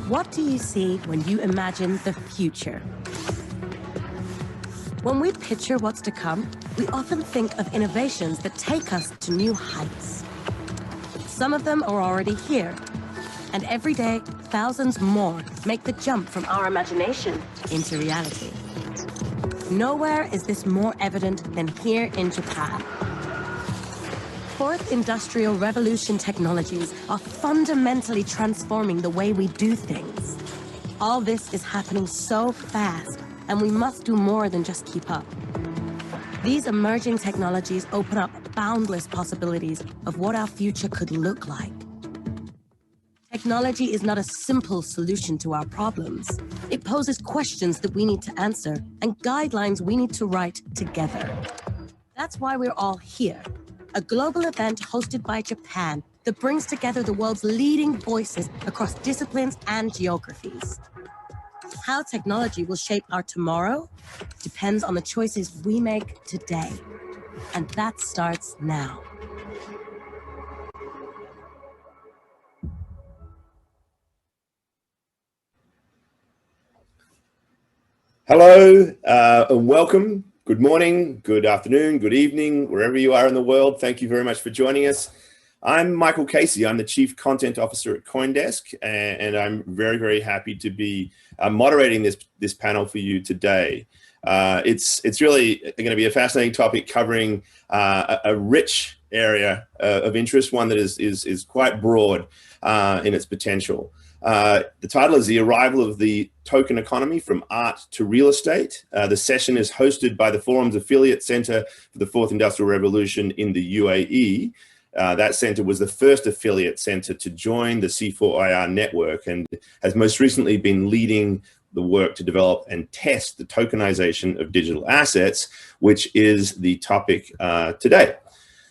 What do you see when you imagine the future? When we picture what's to come, we often think of innovations that take us to new heights. Some of them are already here, and every day, thousands more make the jump from our imagination into reality. Nowhere is this more evident than here in Japan. Fourth Industrial Revolution technologies are fundamentally transforming the way we do things. All this is happening so fast, and we must do more than just keep up. These emerging technologies open up boundless possibilities of what our future could look like. Technology is not a simple solution to our problems. It poses questions that we need to answer and guidelines we need to write together. That's why we're all here. A global event hosted by Japan that brings together the world's leading voices across disciplines and geographies. How technology will shape our tomorrow depends on the choices we make today. And that starts now. Hello and welcome. Good morning, good afternoon, good evening, wherever you are in the world. Thank you very much for joining us. I'm Michael Casey. I'm the Chief Content Officer at CoinDesk, and I'm very, very happy to be moderating this panel for you today. It's really going to be a fascinating topic covering a rich area of interest, one that is quite broad in its potential. The title is The Arrival of the Token Economy from Art to Real Estate. The session is hosted by the Forum's Affiliate Center for the Fourth Industrial Revolution in the UAE. That center was the first affiliate center to join the C4IR network and has most recently been leading the work to develop and test the tokenization of digital assets, which is the topic today.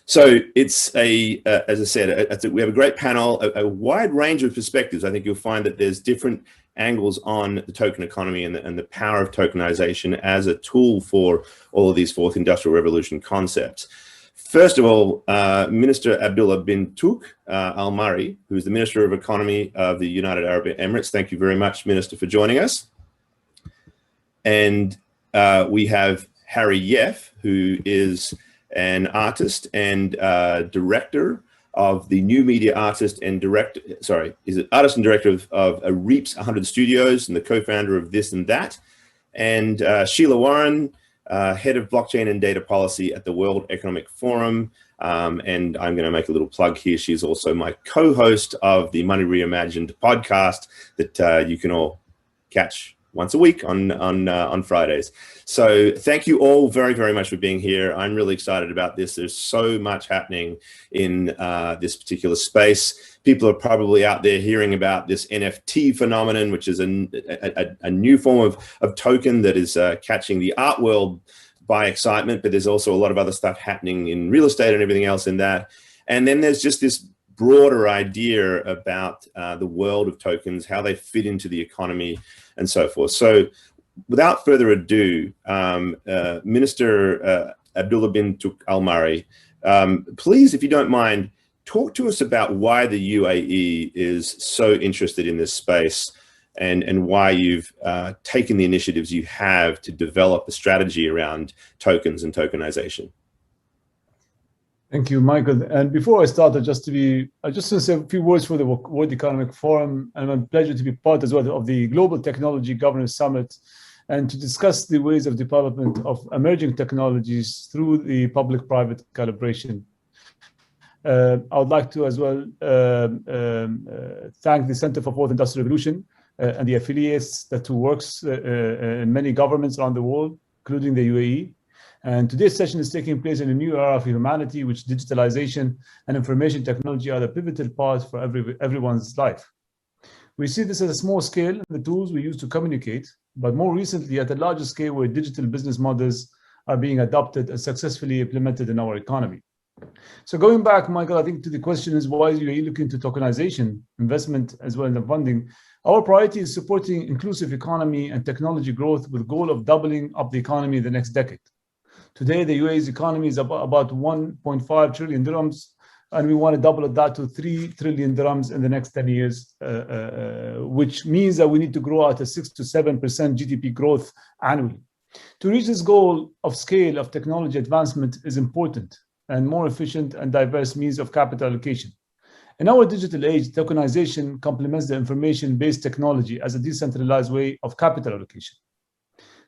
So it's as I said, we have a great panel, a wide range of perspectives. I think you'll find that there's different angles on the token economy and the power of tokenization as a tool for all of these Fourth Industrial Revolution concepts. First of all, Minister Abdullah bin Tuq Al-Mari, who is the Minister of Economy of the United Arab Emirates. Thank you very much, Minister, for joining us. And we have Harry Yeff, who is an artist and director of the New Media Artist and Director, is it artist and director of Reaps 100 Studios and the co-founder of This and That. And Sheila Warren, head of blockchain and data policy at the World Economic Forum. And I'm going to make a little plug here. She's also my co-host of the Money Reimagined podcast that you can all catch once a week on Fridays. So thank you all very, very much for being here. I'm really excited about this. There's so much happening in this particular space. People are probably out there hearing about this NFT phenomenon, which is a new form of token that is catching the art world by excitement, but there's also a lot of other stuff happening in real estate and everything else in that. And then there's just this broader idea about the world of tokens, how they fit into the economy and so forth. So without further ado, Minister Abdullah bin Tuq Al-Mari, please, if you don't mind, talk to us about why the UAE is so interested in this space and why you've taken the initiatives you have to develop a strategy around tokens and tokenization. Thank you, Michael. And before I start, I just want to say a few words for the World Economic Forum, and a pleasure to be part as well of the Global Technology Governance Summit, and to discuss the ways of development of emerging technologies through the public-private collaboration. I would like to as well thank the Center for Fourth Industrial Revolution and the affiliates that works in many governments around the world, including the UAE. And today's session is taking place in a new era of humanity, which digitalization and information technology are the pivotal parts for everyone's life. We see this at a small scale, the tools we use to communicate, but more recently at a larger scale where digital business models are being adopted and successfully implemented in our economy. So going back, Michael, I think to the question is why are you looking to tokenization, investment, as well as funding? Our priority is supporting inclusive economy and technology growth with the goal of doubling up the economy in the next decade. Today, the UAE's economy is about 1.5 trillion dirhams, and we want to double that to 3 trillion dirhams in the next 10 years, which means that we need to grow at a 6 to 7% GDP growth annually. To reach this goal of scale of technology advancement is important and more efficient and diverse means of capital allocation. In our digital age, tokenization complements the information-based technology as a decentralized way of capital allocation.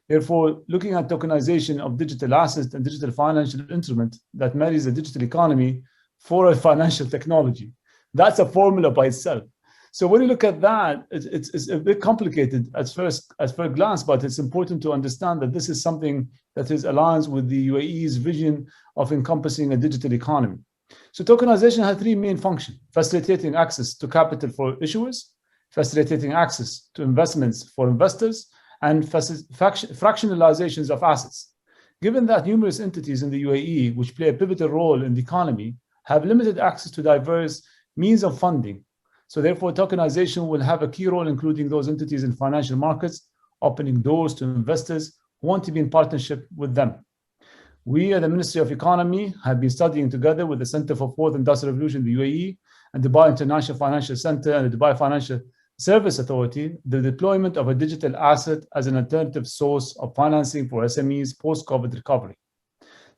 Therefore, looking at tokenization of digital assets and digital financial instrument that marries the digital economy for a financial technology, that's a formula by itself. So when you look at that, it's a bit complicated at first glance, but it's important to understand that this is something that is aligned with the UAE's vision of encompassing a digital economy. So tokenization has 3 main functions: facilitating access to capital for issuers, facilitating access to investments for investors, and fractionalizations of assets. Given that numerous entities in the UAE, which play a pivotal role in the economy, have limited access to diverse means of funding, so therefore tokenization will have a key role, including those entities in financial markets, opening doors to investors who want to be in partnership with them. We at the Ministry of Economy have been studying together with the Center for Fourth Industrial Revolution in the UAE and Dubai International Financial Center and the Dubai Financial Service Authority, the deployment of a digital asset as an alternative source of financing for SMEs post-COVID recovery.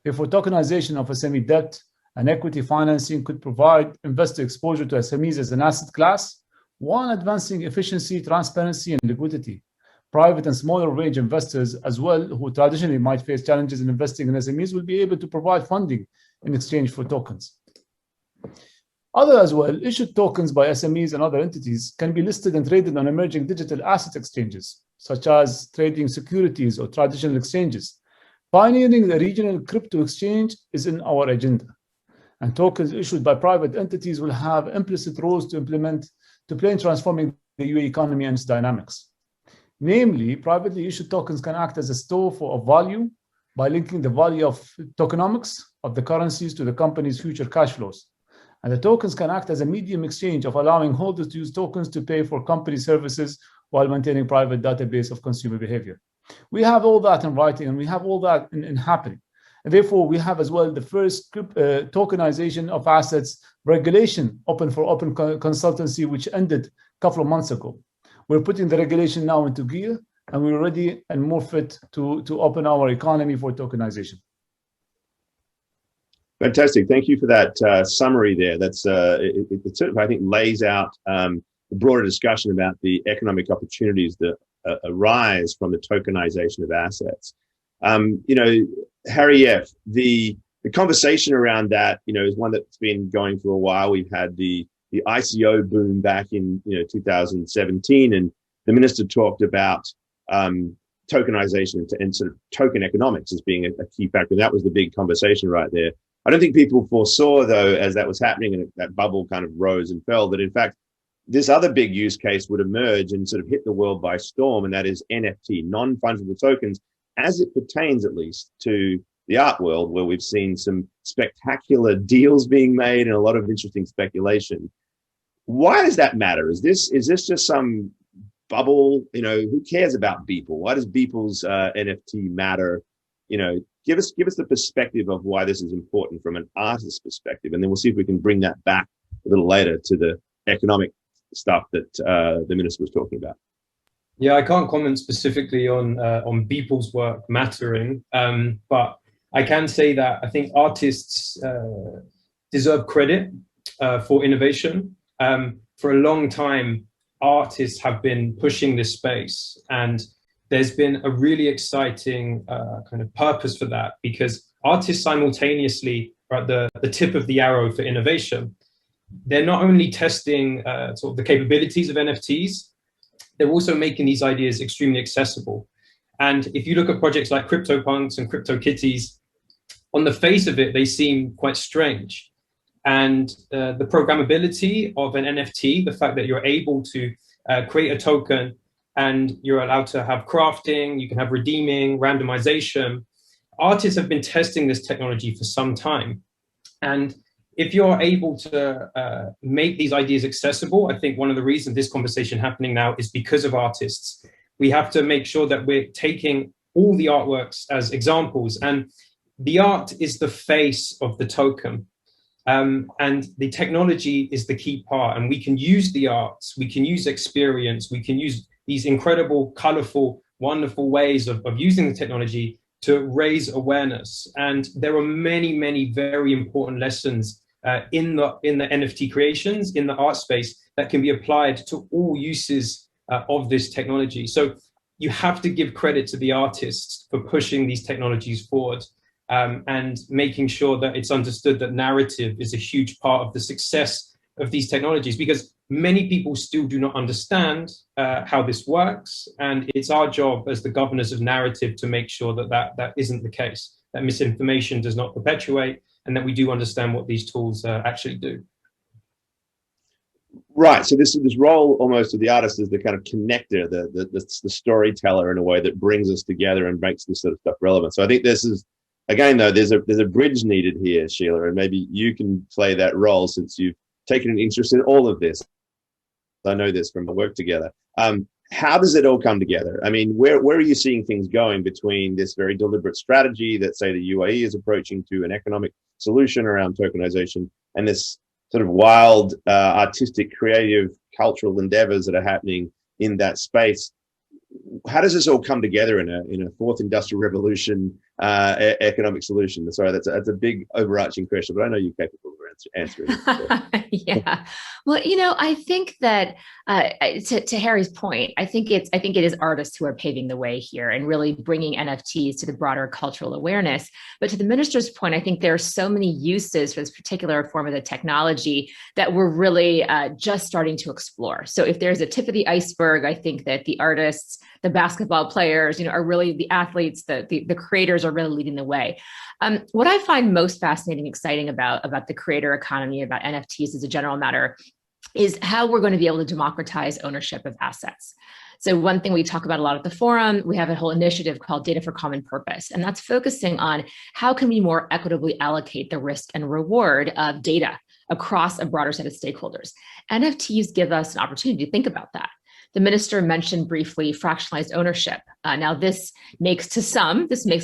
Therefore, tokenization of SME debt and equity financing could provide investor exposure to SMEs as an asset class, while advancing efficiency, transparency, and liquidity. Private and smaller range investors as well, who traditionally might face challenges in investing in SMEs, will be able to provide funding in exchange for tokens. Other as well, issued tokens by SMEs and other entities can be listed and traded on emerging digital asset exchanges, such as trading securities or traditional exchanges. Pioneering the regional crypto exchange is in our agenda, and tokens issued by private entities will have implicit roles to play in transforming the UAE economy and its dynamics. Namely, privately issued tokens can act as a store of value by linking the value of tokenomics of the currencies to the company's future cash flows. And the tokens can act as a medium exchange of allowing holders to use tokens to pay for company services while maintaining private database of consumer behavior. We have all that in writing, and we have all that in happening. And therefore, we have as well the first tokenization of assets regulation open for open consultancy, which ended a couple of months ago. We're putting the regulation now into gear, and we're ready and more fit to open our economy for tokenization. Fantastic. Thank you for that summary there. That's it sort of, I think, lays out the broader discussion about the economic opportunities that arise from the tokenization of assets. You know, Harry F., the conversation around that, you know, is one that's been going for a while. We've had the ICO boom back in 2017, and the minister talked about tokenization and sort of token economics as being a key factor. That was the big conversation right there. I don't think people foresaw, though, as that was happening and that bubble kind of rose and fell, that in fact, this other big use case would emerge and sort of hit the world by storm, and that is NFT, non-fungible tokens, as it pertains at least to the art world, where we've seen some spectacular deals being made and a lot of interesting speculation. Why does that matter? Is this just some bubble? You know, who cares about Beeple? Why does Beeple's NFT matter? You know, give us the perspective of why this is important from an artist's perspective, and then we'll see if we can bring that back a little later to the economic stuff that the minister was talking about. Yeah, I can't comment specifically on Beeple's work mattering, but I can say that I think artists deserve credit for innovation. For a long time, artists have been pushing this space, and there's been a really exciting kind of purpose for that, because artists simultaneously are at the tip of the arrow for innovation. They're not only testing sort of the capabilities of NFTs, they're also making these ideas extremely accessible. And if you look at projects like CryptoPunks and CryptoKitties, on the face of it, they seem quite strange. And the programmability of an NFT, the fact that you're able to create a token and you're allowed to have crafting, you can have redeeming, randomization. Artists have been testing this technology for some time. And if you're able to make these ideas accessible, I think one of the reasons this conversation happening now is because of artists. We have to make sure that we're taking all the artworks as examples, and the art is the face of the token. And the technology is the key part. And we can use the arts, we can use experience, we can use these incredible, colorful, wonderful ways of using the technology to raise awareness. And there are many, many very important lessons in the NFT creations, in the art space, that can be applied to all uses of this technology. So you have to give credit to the artists for pushing these technologies forward. And making sure that it's understood that narrative is a huge part of the success of these technologies, because many people still do not understand how this works. And it's our job as the governors of narrative to make sure that that isn't the case, that misinformation does not perpetuate, and that we do understand what these tools actually do. Right. So this role almost of the artist is the kind of connector, the storyteller in a way that brings us together and makes this sort of stuff relevant. So I think this is, again, though, there's a bridge needed here, Sheila, and maybe you can play that role since you've taken an interest in all of this. I know this from the work together. How does it all come together? I mean, where are you seeing things going between this very deliberate strategy that, say, the UAE is approaching to an economic solution around tokenization, and this sort of wild, artistic, creative, cultural endeavors that are happening in that space? How does this all come together in a fourth industrial revolution economic solution? Sorry, that's a big overarching question, but I know you're capable of answering it. Yeah. Well, I think that to Harry's point, I think it is artists who are paving the way here and really bringing NFTs to the broader cultural awareness. But to the minister's point, I think there are so many uses for this particular form of the technology that we're really just starting to explore. So if there's a tip of the iceberg, I think that the artists, the basketball players, are really the athletes, the creators are really leading the way. What I find most fascinating, exciting about the creator economy, about NFTs as a general matter, is how we're going to be able to democratize ownership of assets. So one thing we talk about a lot at the forum, we have a whole initiative called Data for Common Purpose, and that's focusing on how can we more equitably allocate the risk and reward of data across a broader set of stakeholders. NFTs give us an opportunity to think about that. The minister mentioned briefly fractionalized ownership. Now, this makes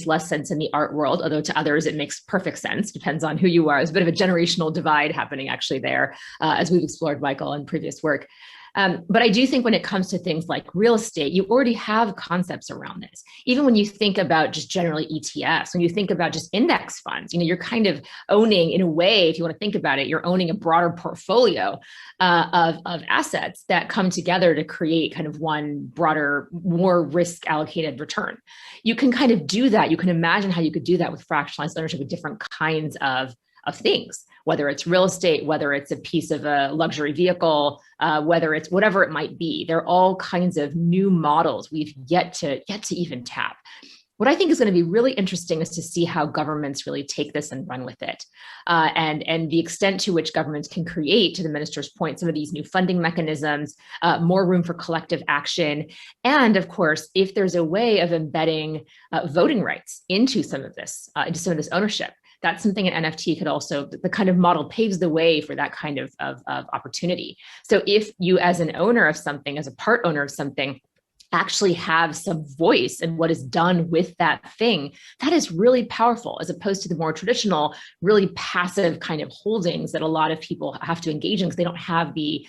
less sense in the art world, although to others it makes perfect sense, depends on who you are. There's a bit of a generational divide happening actually there, as we've explored, Michael, in previous work. But I do think when it comes to things like real estate, you already have concepts around this. Even when you think about just generally ETFs, when you think about just index funds, you're kind of owning, in a way, if you want to think about it, you're owning a broader portfolio of assets that come together to create kind of one broader, more risk allocated return. You can kind of do that. You can imagine how you could do that with fractionalized ownership of different kinds of things, whether it's real estate, whether it's a piece of a luxury vehicle, whether it's whatever it might be. There are all kinds of new models we've yet to even tap. What I think is going to be really interesting is to see how governments really take this and run with it, and the extent to which governments can create, to the minister's point, some of these new funding mechanisms, more room for collective action, and of course, if there's a way of embedding voting rights into some of this ownership. That's something an NFT could also, the kind of model paves the way for that kind of opportunity. So if you, as an owner of something, as a part owner of something, actually have some voice in what is done with that thing, that is really powerful, as opposed to the more traditional, really passive kind of holdings that a lot of people have to engage in because they don't have the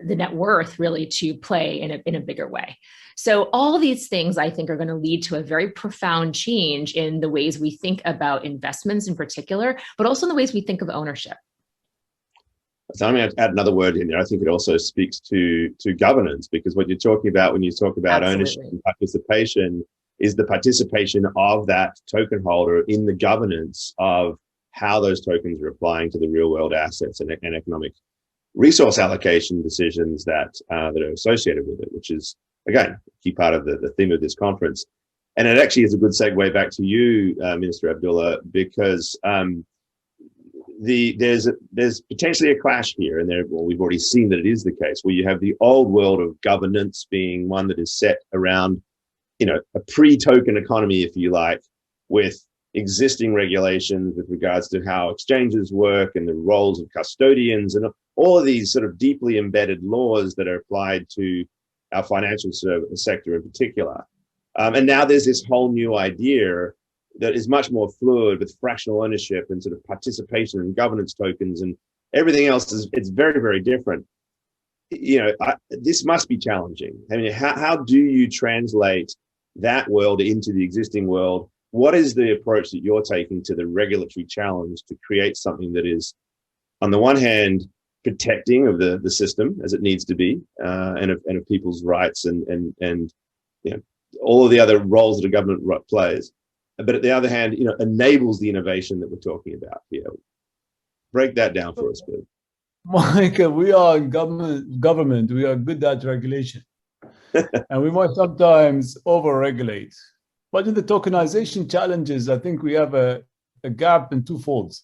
net worth really to play in a bigger way. So all these things, I think, are going to lead to a very profound change in the ways we think about investments in particular, but also in the ways we think of ownership. So I'm going to add another word in there. I think it also speaks to governance, because what you're talking about when you talk about ownership and participation is the participation of that token holder in the governance of how those tokens are applying to the real world assets and economic resource allocation decisions that are associated with it, which is, again, a key part of the theme of this conference. And it actually is a good segue back to you, Minister Abdullah, because there's potentially a clash here, and we've already seen that it is the case, where you have the old world of governance being one that is set around, a pre-token economy, if you like, with existing regulations with regards to how exchanges work and the roles of custodians and all of these sort of deeply embedded laws that are applied to our financial sector in particular. And now there's this whole new idea that is much more fluid with fractional ownership and sort of participation and governance tokens and everything else it's very, very different. This must be challenging. I mean, how do you translate that world into the existing world? What is the approach that you're taking to the regulatory challenge to create something that is, on the one hand, protecting of the system as it needs to be, and of people's rights and all of the other roles that a government plays, but at the other hand, enables the innovation that we're talking about here? Break that down for us, please. Michael, we are in government. We are good at regulation, and we might sometimes over-regulate. But in the tokenization challenges, I think we have a gap in two folds.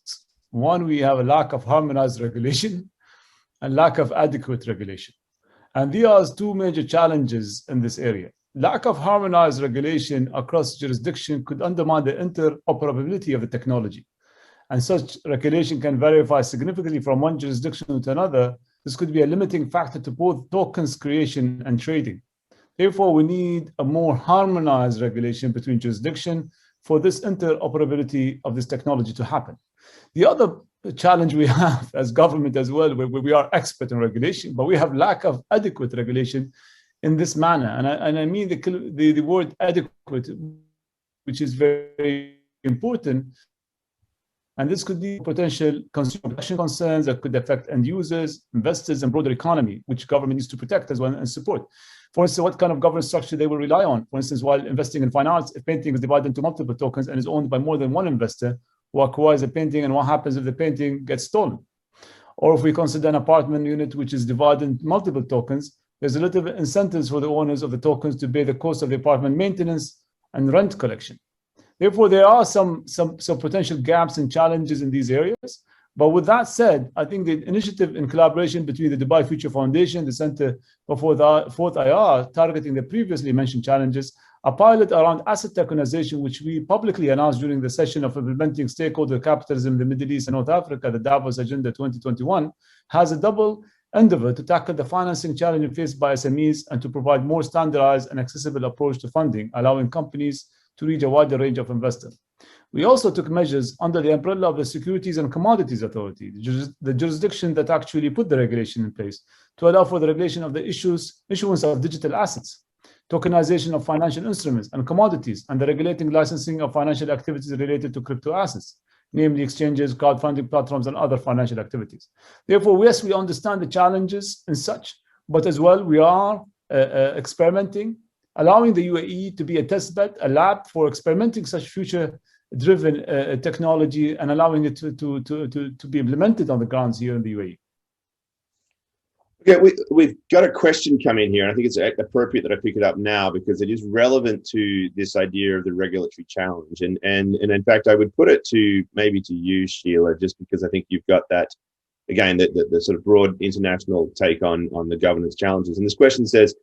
One, we have a lack of harmonized regulation and lack of adequate regulation. And these are two major challenges in this area. Lack of harmonized regulation across jurisdiction could undermine the interoperability of the technology. And such regulation can vary significantly from one jurisdiction to another. This could be a limiting factor to both tokens creation and trading. Therefore, we need a more harmonized regulation between jurisdictions for this interoperability of this technology to happen. The other challenge we have as government as well, where we are expert in regulation, but we have lack of adequate regulation in this manner. And I mean the word adequate, which is very important. And this could be potential consumer protection concerns that could affect end users, investors, and broader economy, which government needs to protect as well and support. For instance, what kind of governance structure they will rely on. For instance, while investing in fine arts, if painting is divided into multiple tokens and is owned by more than one investor who acquires a painting, and what happens if the painting gets stolen? Or if we consider an apartment unit which is divided into multiple tokens, there's a little incentives for the owners of the tokens to pay the cost of the apartment maintenance and rent collection. Therefore, there are some potential gaps and challenges in these areas. But with that said, I think the initiative in collaboration between the Dubai Future Foundation, the Center for Fourth IR, targeting the previously mentioned challenges, a pilot around asset tokenization, which we publicly announced during the session of implementing stakeholder capitalism in the Middle East and North Africa, the Davos Agenda 2021, has a double endeavor to tackle the financing challenge faced by SMEs and to provide more standardized and accessible approach to funding, allowing companies to reach a wider range of investors. We also took measures under the umbrella of the Securities and Commodities Authority, the jurisdiction that actually put the regulation in place to allow for the regulation of the issuance of digital assets, tokenization of financial instruments and commodities, and the regulating licensing of financial activities related to crypto assets, namely exchanges, crowdfunding platforms, and other financial activities. Therefore, yes, we understand the challenges and such, but as well, we are experimenting, allowing the UAE to be a test bed, a lab for experimenting such future-driven technology and allowing it to be implemented on the grounds here in the UAE. Okay, we've got a question come in here, and I think it's appropriate that I pick it up now because it is relevant to this idea of the regulatory challenge. And in fact, I would put it to maybe to you, Sheila, just because I think you've got that, again, the sort of broad international take on the governance challenges. And this question says,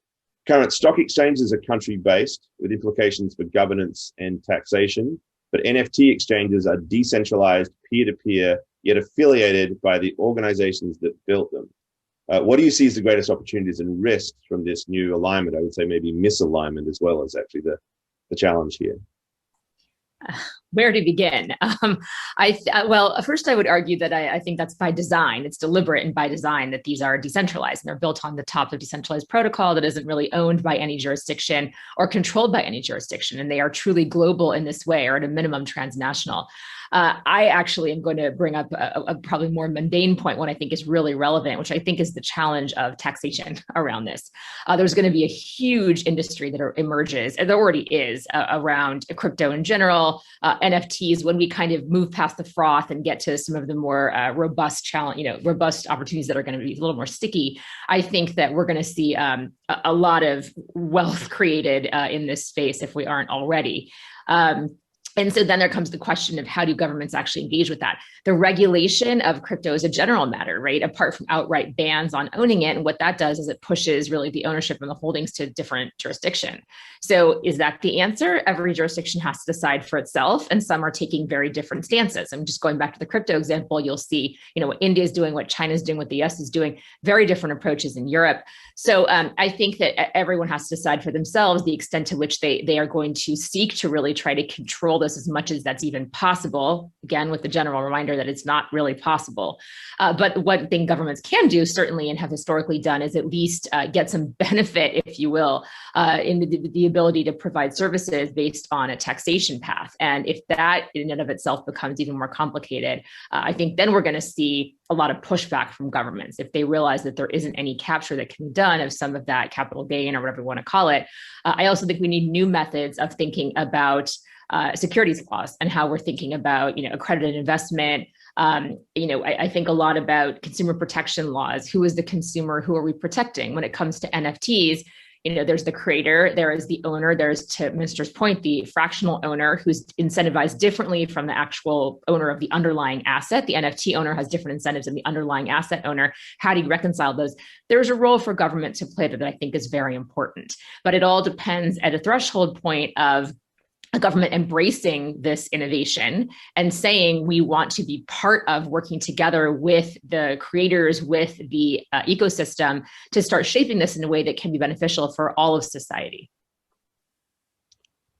current stock exchanges are country-based with implications for governance and taxation, but NFT exchanges are decentralized, peer-to-peer, yet affiliated by the organizations that built them. What do you see as the greatest opportunities and risks from this new alignment? I would say maybe misalignment as well as actually the challenge here. Where to begin? Well, first I would argue that I think that's by design. It's deliberate and by design that these are decentralized and they're built on the top of decentralized protocol that isn't really owned by any jurisdiction or controlled by any jurisdiction. And they are truly global in this way, or at a minimum transnational. I actually am going to bring up a probably more mundane point, one I think is really relevant, which I think is the challenge of taxation around this. There's going to be a huge industry that emerges, and there already is, around crypto in general, NFTs. When we kind of move past the froth and get to some of the more robust challenge, robust opportunities that are going to be a little more sticky, I think that we're going to see a lot of wealth created in this space if we aren't already. And so then there comes the question of how do governments actually engage with that? The regulation of crypto is a general matter, right? Apart from outright bans on owning it. And what that does is it pushes really the ownership and the holdings to different jurisdiction. So is that the answer? Every jurisdiction has to decide for itself. And some are taking very different stances. I'm just going back to the crypto example. You'll see, what India is doing, what China is doing, what the US is doing, very different approaches in Europe. So I think that everyone has to decide for themselves the extent to which they are going to seek to really try to control us as much as that's even possible, again, with the general reminder that it's not really possible. But one thing governments can do, certainly, and have historically done, is at least get some benefit, if you will, in the ability to provide services based on a taxation path. And if that in and of itself becomes even more complicated, I think then we're going to see a lot of pushback from governments if they realize that there isn't any capture that can be done of some of that capital gain or whatever you want to call it. I also think we need new methods of thinking about securities laws and how we're thinking about, accredited investment. I think a lot about consumer protection laws. Who is the consumer? Who are we protecting? When it comes to NFTs, there's the creator, there is the owner, there's, to Minister's point, the fractional owner who's incentivized differently from the actual owner of the underlying asset. The NFT owner has different incentives than the underlying asset owner. How do you reconcile those? There's a role for government to play that I think is very important, but it all depends at a threshold point of a government embracing this innovation and saying we want to be part of working together with the creators, with the ecosystem to start shaping this in a way that can be beneficial for all of society.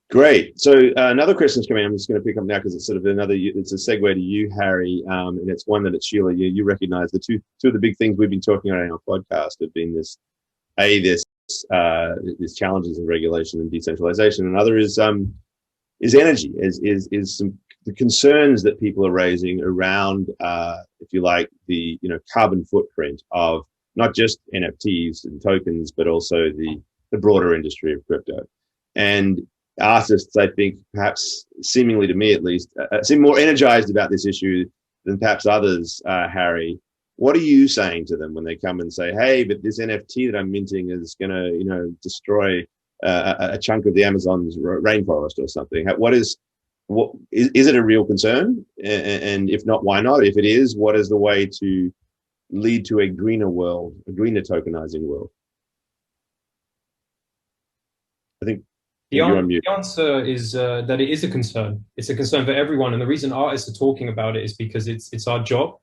Great. So another question's coming. I'm just going to pick up now because it's sort of it's a segue to you, Harry, and it's one that Sheila, you recognize the two of the big things we've been talking about in our podcast have been this challenges in regulation and decentralization. Another is energy, is some the concerns that people are raising around, if you like, the carbon footprint of not just NFTs and tokens, but also the broader industry of crypto. And artists, I think, perhaps seemingly to me at least, seem more energized about this issue than perhaps others. Harry, what are you saying to them when they come and say, "Hey, but this NFT that I'm minting is going to, destroy a chunk of the Amazon's rainforest or something"? Is it a real concern? And if not, why not? If it is, what is the way to lead to a greener world, a greener tokenizing world? I think the answer is that it is a concern. It's a concern for everyone. And the reason artists are talking about it is because it's our job.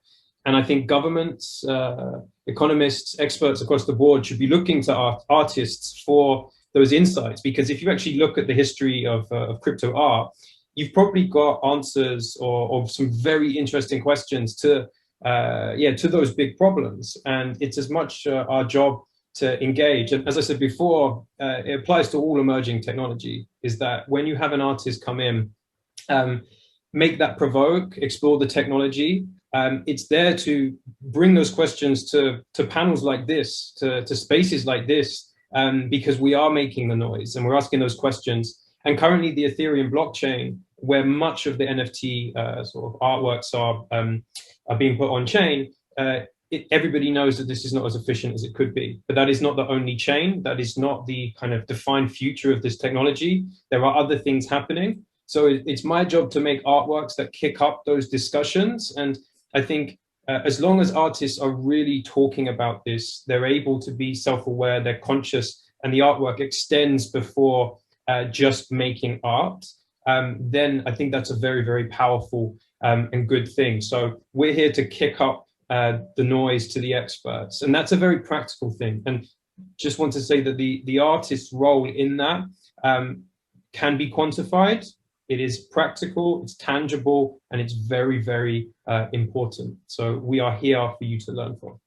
And I think governments, economists, experts across the board should be looking to artists for those insights. Because if you actually look at the history of crypto art, you've probably got answers or some very interesting questions to those big problems. And it's as much our job to engage. And as I said before, it applies to all emerging technology, is that when you have an artist come in, make that provoke, explore the technology, it's there to bring those questions to panels like this, to spaces like this, because we are making the noise and we're asking those questions. And currently the Ethereum blockchain, where much of the NFT sort of artworks are being put on chain, everybody knows that this is not as efficient as it could be. But that is not the only chain. That is not the kind of defined future of this technology. There are other things happening. So it's my job to make artworks that kick up those discussions. And I think as long as artists are really talking about this, they're able to be self-aware, they're conscious, and the artwork extends before just making art, then I think that's a very, very powerful and good thing. So we're here to kick up the noise to the experts. And that's a very practical thing. And just want to say that the artist's role in that can be quantified. It is practical, it's tangible, and it's very, very important. So we are here for you to learn from.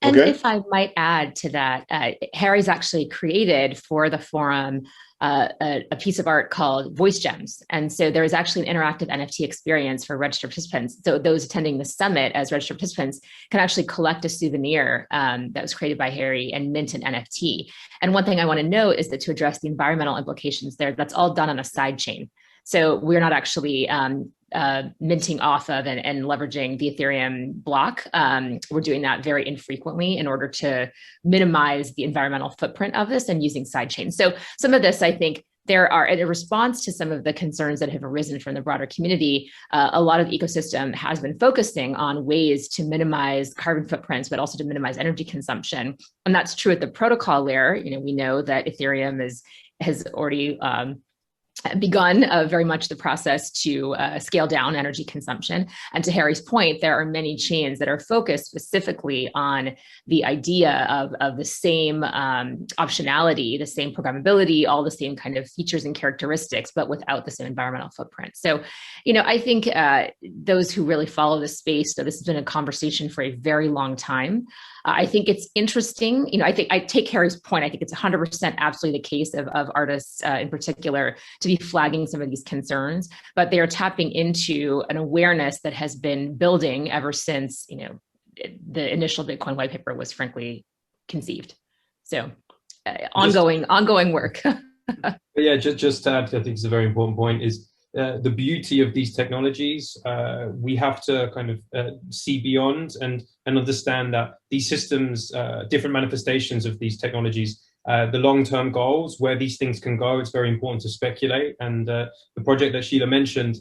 And if I might add to that, Harry's actually created for the forum a piece of art called Voice Gems. And so there is actually an interactive NFT experience for registered participants. So those attending the summit as registered participants can actually collect a souvenir that was created by Harry and mint an NFT. And one thing I want to note is that to address the environmental implications there, that's all done on a side chain. So we're not actually minting off of and leveraging the Ethereum block. We're doing that very infrequently in order to minimize the environmental footprint of this and using sidechains. So some of this, I think, there are, in response to some of the concerns that have arisen from the broader community, a lot of the ecosystem has been focusing on ways to minimize carbon footprints, but also to minimize energy consumption. And that's true at the protocol layer. We know that Ethereum has already begun very much the process to scale down energy consumption. And to Harry's point, there are many chains that are focused specifically on the idea of the same optionality, the same programmability, all the same kind of features and characteristics, but without the same environmental footprint. So, I think those who really follow this space, so this has been a conversation for a very long time. I think it's interesting. I take Harry's point. I think it's 100% absolutely the case of artists in particular to be flagging some of these concerns, but they are tapping into an awareness that has been building ever since, the initial Bitcoin white paper was frankly conceived. So ongoing work. Yeah, just to add, I think it's a very important point, is the beauty of these technologies. We have to kind of see beyond and understand that these systems, different manifestations of these technologies, the long-term goals, where these things can go, it's very important to speculate. And the project that Sheila mentioned,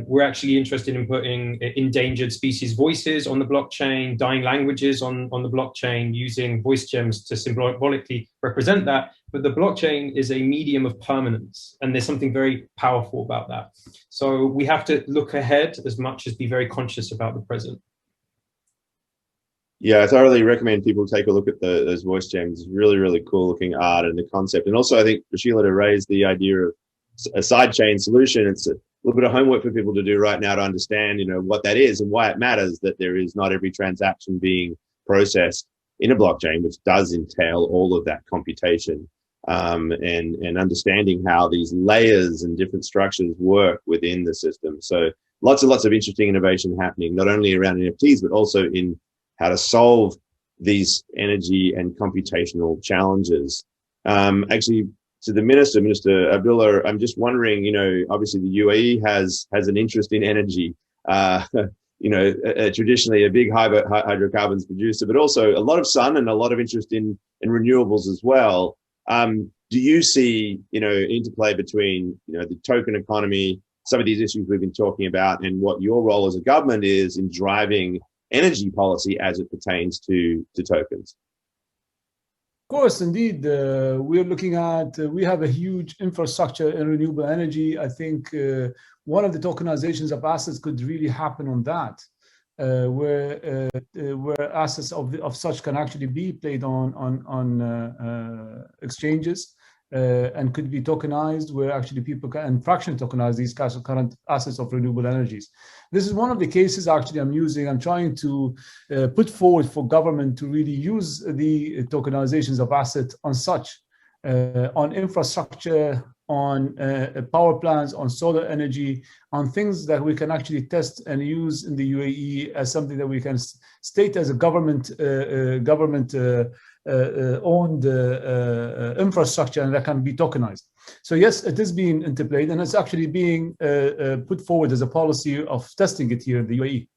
we're actually interested in putting endangered species voices on the blockchain, dying languages on the blockchain, using voice gems to symbolically represent that. But the blockchain is a medium of permanence, and there's something very powerful about that. So we have to look ahead as much as be very conscious about the present. Yeah, I thoroughly recommend people take a look at those voice gems. Really, really cool looking art and the concept. And also, I think for Sheila to raise the idea of a sidechain solution, it's a little bit of homework for people to do right now to understand, what that is and why it matters that there is not every transaction being processed in a blockchain, which does entail all of that computation, and understanding how these layers and different structures work within the system. So lots of interesting innovation happening, not only around NFTs, but also in how to solve these energy and computational challenges. Actually, to the Minister Abdullah, I'm just wondering, obviously the UAE has an interest in energy, traditionally a big hydrocarbons producer, but also a lot of sun and a lot of interest in renewables as well. Do you see, interplay between, the token economy, some of these issues we've been talking about, and what your role as a government is in driving energy policy as it pertains to tokens? Of course, indeed. We're looking at, we have a huge infrastructure in renewable energy. I think one of the tokenizations of assets could really happen on that, where assets of such can actually be played on exchanges and could be tokenized, where actually people can fraction tokenize these current assets of renewable energies. This is one of the cases actually I'm trying to put forward for government to really use the tokenizations of assets on such, on infrastructure, on power plants, on solar energy, on things that we can actually test and use in the UAE as something that we can state as a government owned infrastructure, and that can be tokenized. So yes, it is being interplayed, and it's actually being put forward as a policy of testing it here in the UAE.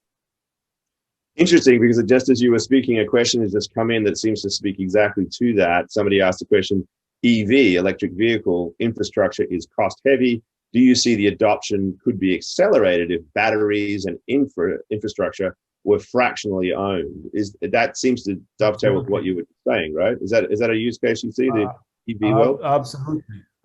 Interesting, because just as you were speaking, a question has just come in that seems to speak exactly to that. Somebody asked the question, EV, electric vehicle infrastructure, is cost heavy. Do you see the adoption could be accelerated if batteries and infrastructure were fractionally owned? That seems to dovetail with what you were saying, right? Is that a use case you see, the EV world?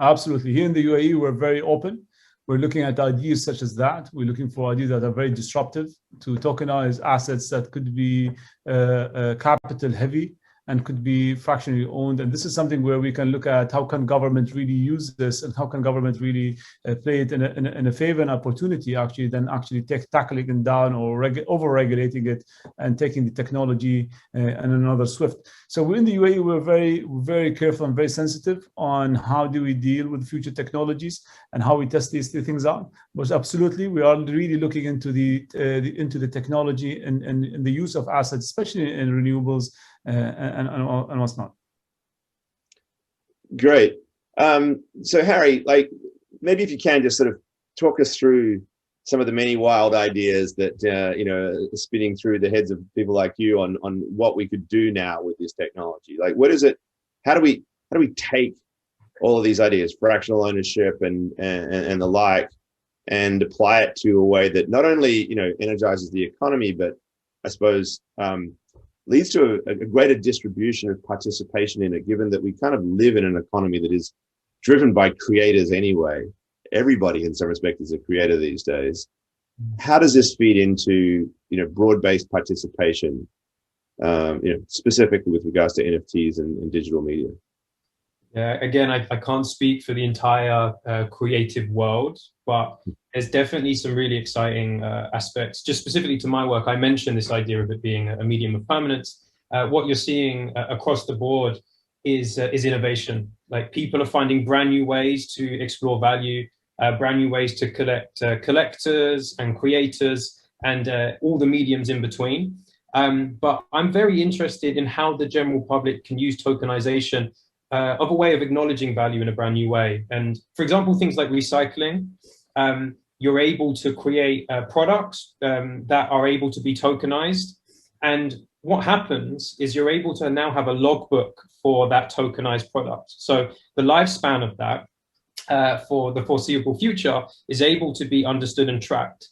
Absolutely. Here in the UAE, we're very open. We're looking at ideas such as that. We're looking for ideas that are very disruptive to tokenize assets that could be capital heavy and could be fractionally owned. And this is something where we can look at how can government really use this, and how can government really play it in a favor and opportunity, actually, than actually tackling it down or over-regulating it and taking the technology and another swift. So we're in the UAE, we're very, very careful and very sensitive on how do we deal with future technologies and how we test these things out. But absolutely, we are really looking into the technology and the use of assets, especially in renewables, and what's not. Great. So Harry, maybe if you can just sort of talk us through some of the many wild ideas that are spinning through the heads of people like you on what we could do now with this technology. What is it? How do we take all of these ideas, fractional ownership and the like, and apply it to a way that not only energizes the economy, but I suppose leads to a greater distribution of participation in it, given that we kind of live in an economy that is driven by creators anyway. everybody in some respect is a creator these days. How does this feed into, broad-based participation, specifically with regards to NFTs and digital media? Yeah, again, I can't speak for the entire creative world, but there's definitely some really exciting aspects. Just specifically to my work, I mentioned this idea of it being a medium of permanence. What you're seeing across the board is innovation. Like, people are finding brand new ways to explore value, brand new ways to collect collectors and creators and all the mediums in between. But I'm very interested in how the general public can use tokenization of a way of acknowledging value in a brand new way. And for example, things like recycling, you're able to create products that are able to be tokenized. And what happens is you're able to now have a logbook for that tokenized product. So the lifespan of that for the foreseeable future is able to be understood and tracked.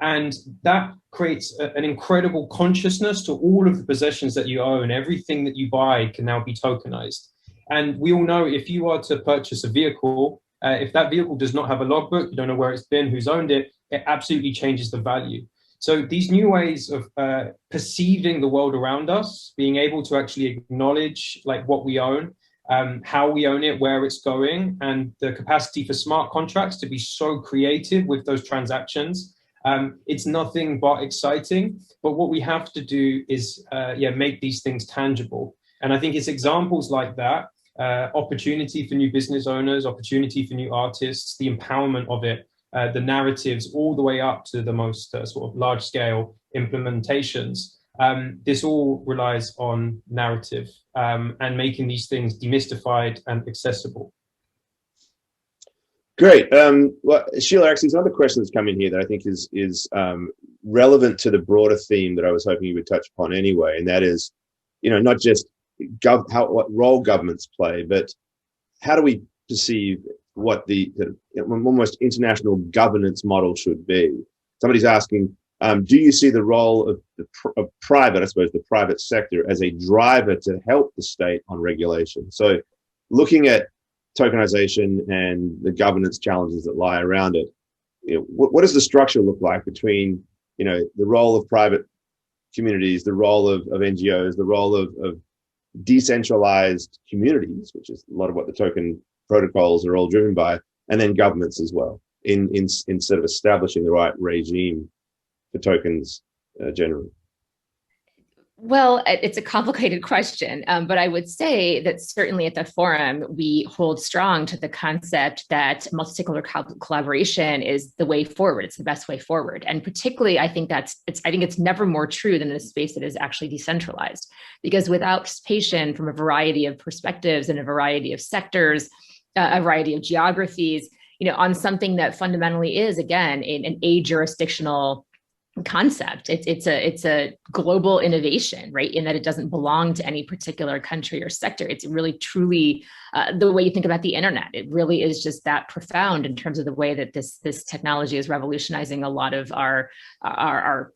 And that creates an incredible consciousness to all of the possessions that you own. Everything that you buy can now be tokenized. And we all know, if you are to purchase a vehicle, if that vehicle does not have a logbook, you don't know where it's been, who's owned it, it absolutely changes the value. So these new ways of perceiving the world around us, being able to actually acknowledge like what we own, how we own it, where it's going, and the capacity for smart contracts to be so creative with those transactions, it's nothing but exciting. But what we have to do is make these things tangible. And I think it's examples like that, opportunity for new business owners, opportunity for new artists, the empowerment of it, the narratives, all the way up to the most sort of large scale implementations. This all relies on narrative and making these things demystified and accessible. Great. Well, Sheila, actually, there's another question that's come in here that I think is relevant to the broader theme that I was hoping you would touch upon anyway, and that is, not just what role governments play, but how do we perceive what the almost international governance model should be? Somebody's asking, do you see the role of private, I suppose, the private sector as a driver to help the state on regulation? So looking at tokenization and the governance challenges that lie around it, what does the structure look like between, the role of private communities, the role of NGOs, the role of decentralized communities, which is a lot of what the token protocols are all driven by, and then governments as well, in sort of establishing the right regime for tokens generally? Well, it's a complicated question, but I would say that certainly at the forum, we hold strong to the concept that multi-stakeholder collaboration is the way forward. It's the best way forward. And particularly, I think it's never more true than in a space that is actually decentralized, because without participation from a variety of perspectives and a variety of sectors, a variety of geographies, on something that fundamentally is, again, an a-jurisdictional concept. It's a global innovation, right? In that it doesn't belong to any particular country or sector. It's really truly the way you think about the internet. It really is just that profound in terms of the way that this technology is revolutionizing a lot of our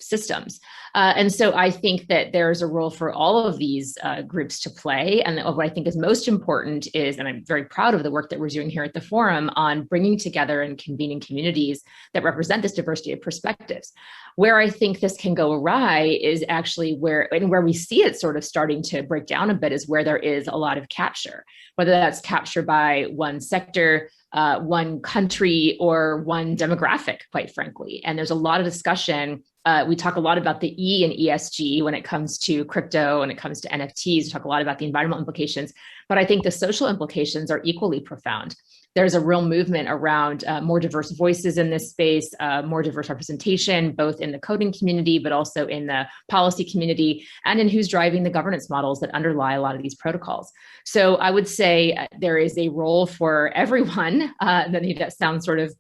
systems. And so I think that there's a role for all of these groups to play. And what I think is most important is, and I'm very proud of the work that we're doing here at the forum on bringing together and convening communities that represent this diversity of perspectives. Where I think this can go awry is actually where we see it sort of starting to break down a bit is where there is a lot of capture, whether that's capture by one sector, one country, or one demographic, quite frankly. And there's a lot of discussion. We talk a lot about the E and ESG when it comes to crypto, when it comes to NFTs. We talk a lot about the environmental implications, but I think the social implications are equally profound. There's a real movement around more diverse voices in this space, more diverse representation, both in the coding community, but also in the policy community, and in who's driving the governance models that underlie a lot of these protocols. So I would say there is a role for everyone. That sounds sort of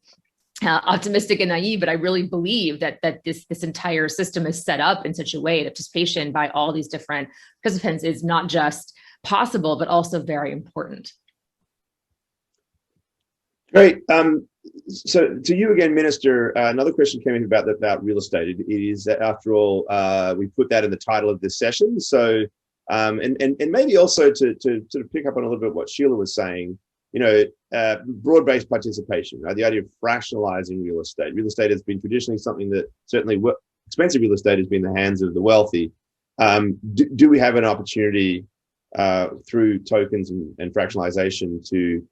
optimistic and naive, but I really believe that this entire system is set up in such a way that participation by all these different participants is not just possible, but also very important. Great. So to you again, Minister, another question came in about real estate. It is that, after all, we put that in the title of this session. So, and maybe also to sort of pick up on a little bit what Sheila was saying, broad-based participation, right? The idea of fractionalizing real estate. Real estate has been traditionally something that certainly expensive real estate has been in the hands of the wealthy. Do we have an opportunity through tokens and fractionalization to,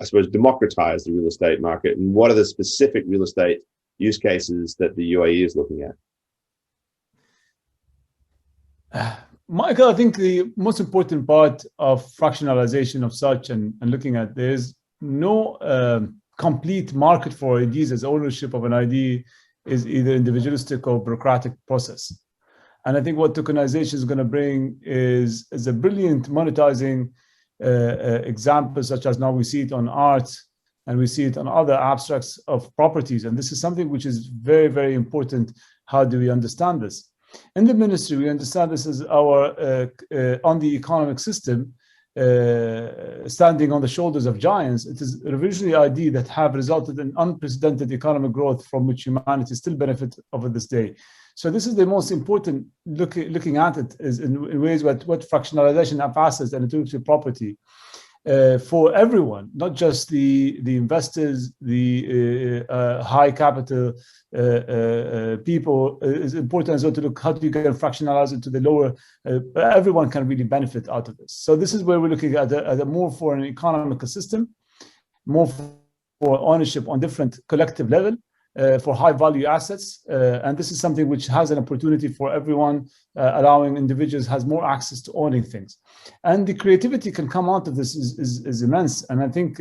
I suppose, democratize the real estate market? And what are the specific real estate use cases that the UAE is looking at? Michael, I think the most important part of fractionalization of such and looking at there's no complete market for ideas, as ownership of an idea is either individualistic or bureaucratic process. And I think what tokenization is going to bring is a brilliant monetizing example, such as now we see it on art and we see it on other abstracts of properties. And this is something which is very, very important. How do we understand this? In the ministry, we understand this as our on the economic system, standing on the shoulders of giants. It is a revolutionary idea that have resulted in unprecedented economic growth from which humanity still benefits over this day. So this is the most important looking at it is in ways what fractionalization of assets and intellectual property for everyone, not just the investors, the high capital people. It's important as well to look how you can fractionalize it to the lower. Everyone can really benefit out of this. So this is where we're looking at a more for an economic system, more for ownership on different collective level. For high value assets. And this is something which has an opportunity for everyone, allowing individuals has more access to owning things. And the creativity can come out of this is immense. And I think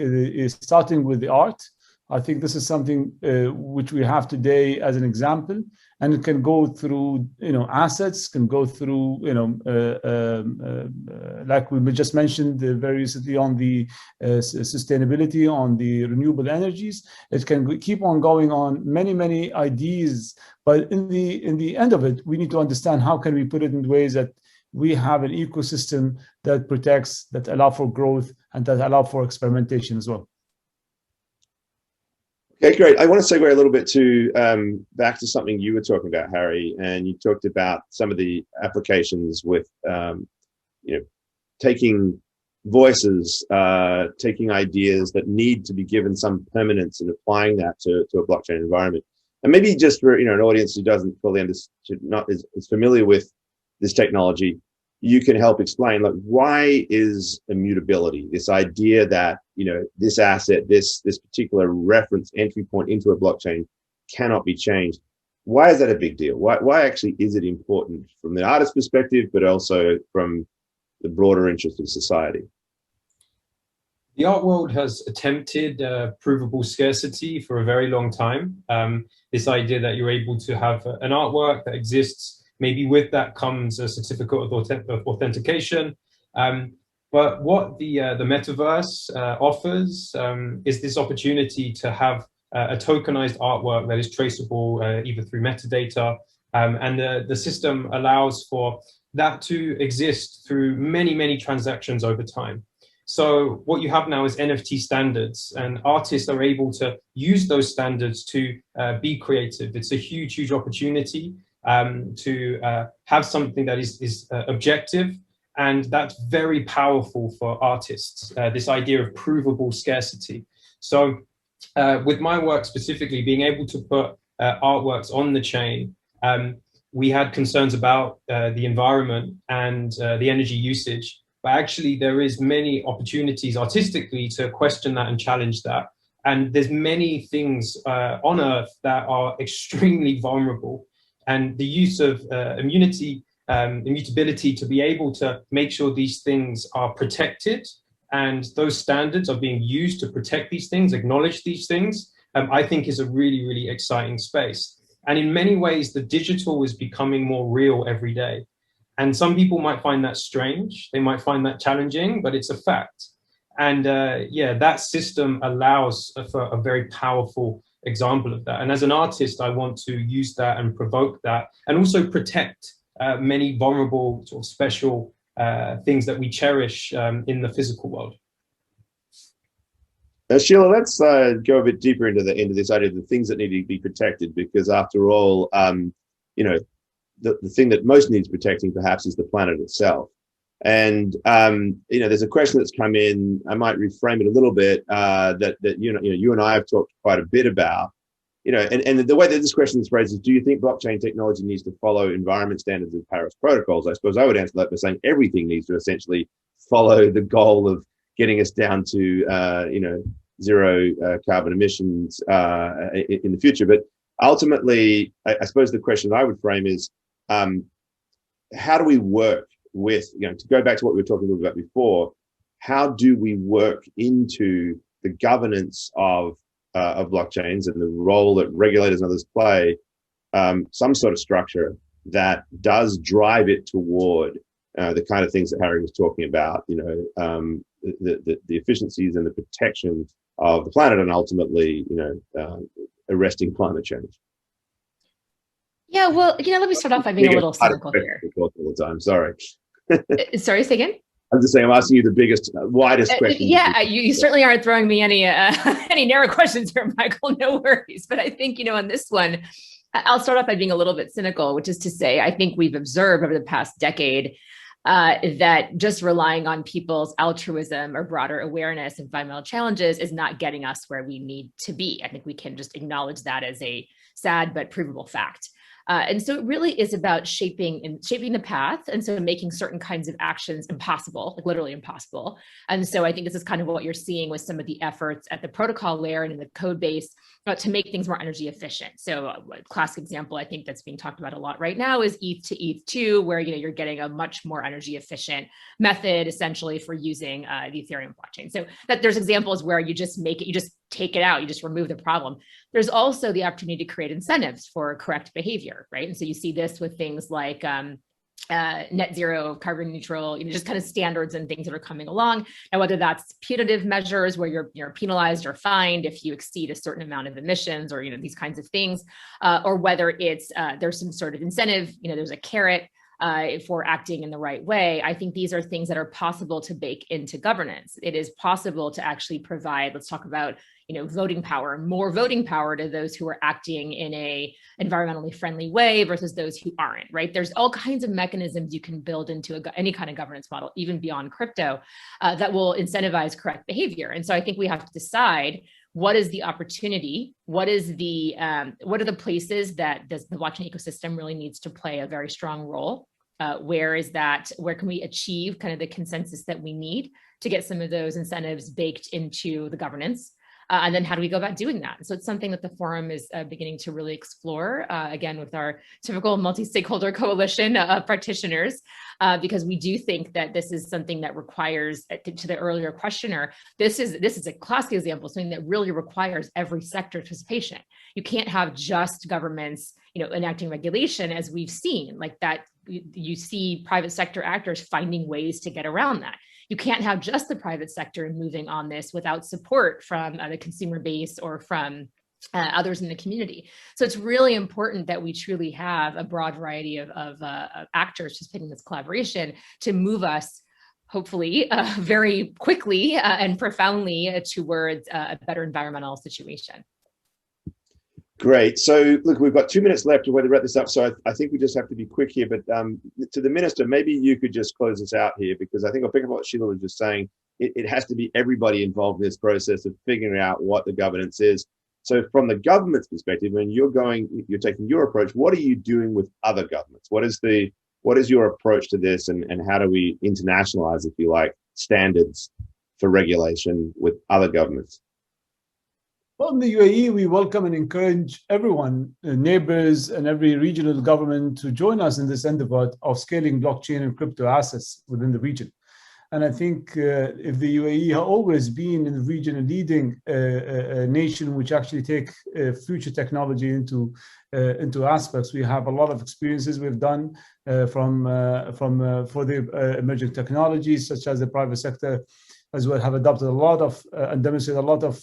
starting with the art, I think this is something which we have today as an example, and it can go through, assets, can go through, like we just mentioned very recently on the sustainability, on the renewable energies. It can keep on going on many ideas, but in the end of it, we need to understand how can we put it in ways that we have an ecosystem that protects, that allow for growth, and that allow for experimentation as well. Okay, great. I want to segue a little bit to back to something you were talking about, Harry, and you talked about some of the applications with, taking voices, taking ideas that need to be given some permanence and applying that to a blockchain environment. And maybe just for an audience who doesn't fully understand, not is familiar with this technology, you can help explain, like, why is immutability, this idea that, this asset, this particular reference entry point into a blockchain cannot be changed. Why is that a big deal? Why actually is it important from the artist's perspective, but also from the broader interest of society? The art world has attempted provable scarcity for a very long time. This idea that you're able to have an artwork that exists, maybe with that comes a certificate of authentication. But what the metaverse offers is this opportunity to have a tokenized artwork that is traceable either through metadata. And the system allows for that to exist through many transactions over time. So what you have now is NFT standards, and artists are able to use those standards to be creative. It's a huge opportunity to have something that is objective, and that's very powerful for artists, this idea of provable scarcity. So with my work specifically, being able to put artworks on the chain, we had concerns about the environment and the energy usage, but actually there is many opportunities artistically to question that and challenge that. And there's many things on Earth that are extremely vulnerable. And the use of immutability to be able to make sure these things are protected and those standards are being used to protect these things, acknowledge these things, I think is a really exciting space. And in many ways, the digital is becoming more real every day. And some people might find that strange. They might find that challenging, but it's a fact. And that system allows for a very powerful example of that. And as an artist, I want to use that and provoke that, and also protect many vulnerable sort of special things that we cherish in the physical world. Sheila, let's go a bit deeper into this idea of the things that need to be protected, because after all, the thing that most needs protecting perhaps is the planet itself. And there's a question that's come in. I might reframe it a little bit. That you and I have talked quite a bit about. And the way that this question is phrased is: do you think blockchain technology needs to follow environment standards of Paris protocols? I suppose I would answer that by saying everything needs to essentially follow the goal of getting us down to zero carbon emissions in the future. But ultimately, I suppose the question I would frame is, how do we work with, to go back to what we were talking a little about before, how do we work into the governance of blockchains and the role that regulators and others play, some sort of structure that does drive it toward the kind of things that Harry was talking about, the efficiencies and the protection of the planet, and ultimately, arresting climate change. Yeah, well, let me start off by being a little cynical here. All the time. Sorry. Sorry, say again? I'm just saying, I'm asking you the biggest, widest question. Yeah, you certainly aren't throwing me any narrow questions here, Michael. No worries. But I think, on this one, I'll start off by being a little bit cynical, which is to say, I think we've observed over the past decade that just relying on people's altruism or broader awareness of environmental challenges is not getting us where we need to be. I think we can just acknowledge that as a sad but provable fact. And so it really is about shaping the path. And so making certain kinds of actions impossible, like literally impossible. And so I think this is kind of what you're seeing with some of the efforts at the protocol layer and in the code base to make things more energy efficient. So a classic example, I think that's being talked about a lot right now is ETH to ETH2, where you're getting a much more energy efficient method essentially for using the Ethereum blockchain. So that there's examples where you just take it out, you just remove the problem. There's also the opportunity to create incentives for correct behavior, right? And so you see this with things like net zero, carbon neutral, just kind of standards and things that are coming along. And whether that's punitive measures where you're penalized or fined if you exceed a certain amount of emissions or these kinds of things, or whether it's there's some sort of incentive, there's a carrot for acting in the right way. I think these are things that are possible to bake into governance. It is possible to actually provide, let's talk about, voting power, more voting power to those who are acting in a environmentally friendly way versus those who aren't, right? There's all kinds of mechanisms you can build into any kind of governance model, even beyond crypto, that will incentivize correct behavior. And so I think we have to decide what is the opportunity, what are the places that the blockchain ecosystem really needs to play a very strong role. Where can we achieve kind of the consensus that we need to get some of those incentives baked into the governance? And then how do we go about doing that? So it's something that the forum is beginning to really explore, again, with our typical multi-stakeholder coalition of practitioners, because we do think that this is something that requires, to the earlier questioner, this is a classic example, something that really requires every sector participation. You can't have just governments, enacting regulation, as we've seen, like that. You see private sector actors finding ways to get around that. You can't have just the private sector moving on this without support from the consumer base or from others in the community. So it's really important that we truly have a broad variety of actors participating in this collaboration to move us, hopefully, very quickly and profoundly towards a better environmental situation. Great. So look, we've got 2 minutes left to wrap this up. So I think we just have to be quick here. But to the minister, maybe you could just close us out here, because I think I'll pick up what Sheila was just saying. It has to be everybody involved in this process of figuring out what the governance is. So from the government's perspective, when you're taking your approach, what are you doing with other governments? What is your approach to this, and how do we internationalize, if you like, standards for regulation with other governments? Well, in the UAE, we welcome and encourage everyone, neighbors and every regional government, to join us in this endeavor of scaling blockchain and crypto assets within the region. And I think if the UAE has always been in the region a leading nation which actually take future technology into aspects, we have a lot of experiences we've done for the emerging technologies, such as the private sector as well, have adopted a lot of and demonstrated a lot of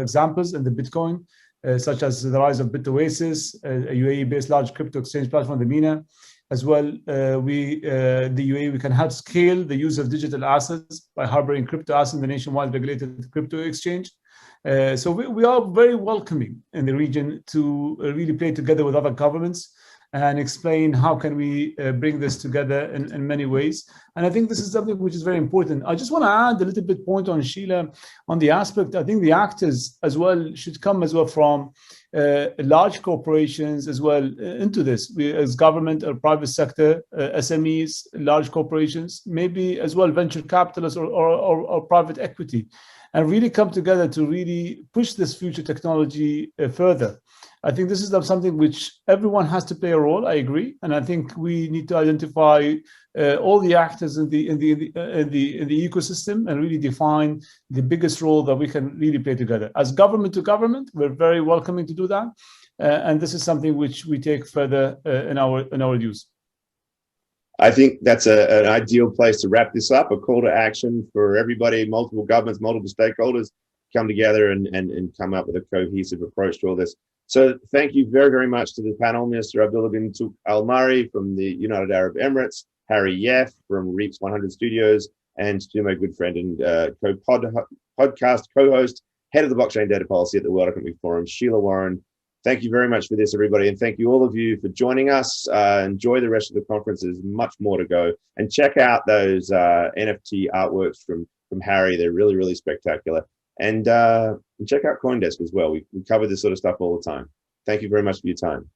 examples in the Bitcoin, such as the rise of BitOasis, a UAE-based large crypto exchange platform, the MENA. As well, the UAE, we can help scale the use of digital assets by harboring crypto assets in the nationwide regulated crypto exchange. So we are very welcoming in the region to really play together with other governments and explain how can we bring this together in many ways. And I think this is something which is very important. I just want to add a little bit point on Sheila on the aspect. I think the actors as well should come as well from large corporations as well into this. We, as government or private sector, SMEs, large corporations, maybe as well venture capitalists or private equity, and really come together to really push this future technology further. I think this is something which everyone has to play a role. I agree, and I think we need to identify all the actors in the ecosystem and really define the biggest role that we can really play together. As government to government, we're very welcoming to do that, and this is something which we take further in our use. I think that's an ideal place to wrap this up. A call to action for everybody, multiple governments, multiple stakeholders, come together and come up with a cohesive approach to all this. So thank you very, very much to the panel, Mr. Abdullah bin Tuq Al-Mari from the United Arab Emirates, Harry Yeff from Reaps 100 Studios, and to my good friend and podcast co-host, head of the blockchain data policy at the World Economic Forum, Sheila Warren. Thank you very much for this, everybody. And thank you all of you for joining us. Enjoy the rest of the conference. There's much more to go. And check out those NFT artworks from Harry. They're really, really spectacular. And check out CoinDesk as well. We cover this sort of stuff all the time. Thank you very much for your time.